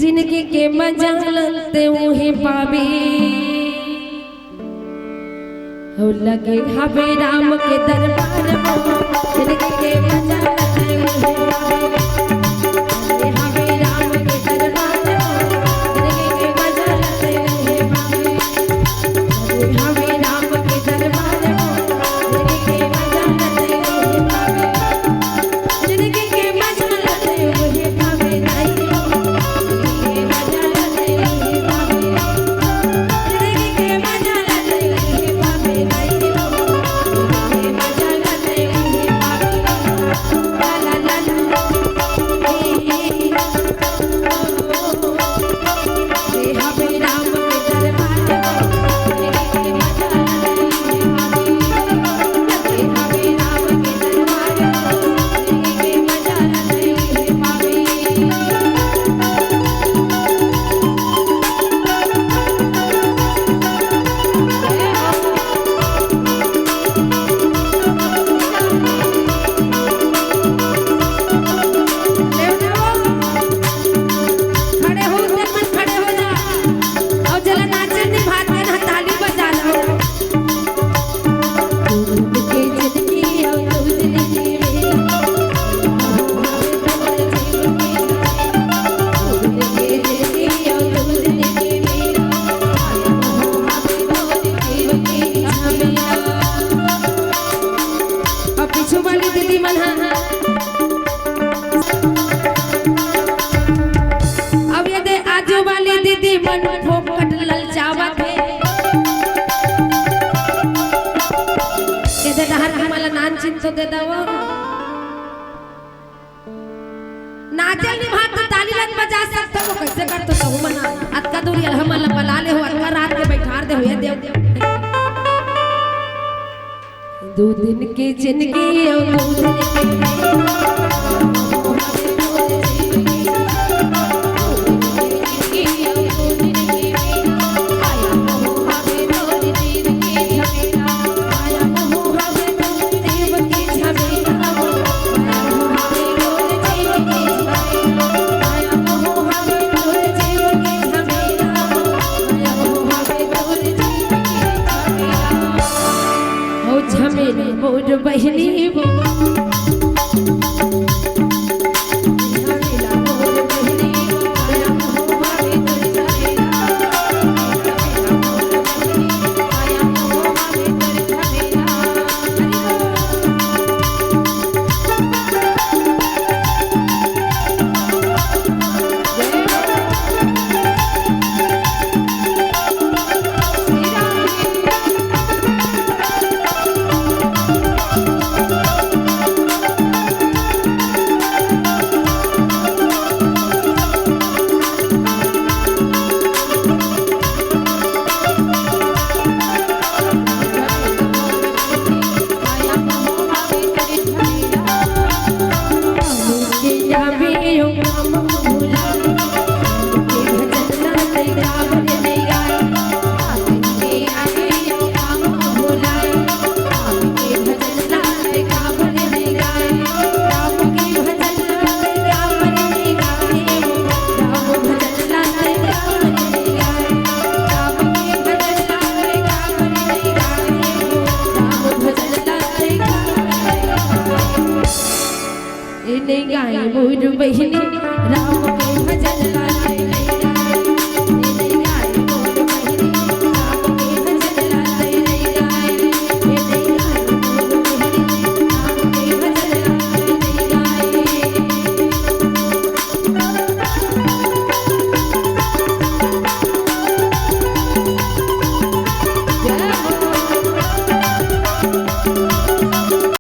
जिनकी के मजा लते उहे पावे हो लगे हवे राम के दरबार में जिनकी के मजा लते उहे पावे हवे राम के दरबार में जिनकी के मजा लते उहे पावे हवे राम के दरबार में जिनकी के मजा लते उहे पावे जिनकी के मजा लते उहे पावे मन फोकट ललचावत है दे हर मला नान चिंतो दे दवो नाचल नि भात ताली लन बजा सकते हो कैसे करतो तो मना अतका दूरी हमला बलाले हो अतका रात के बैठार दे हो देव दो दिन की जिंदगी और 2 दिन की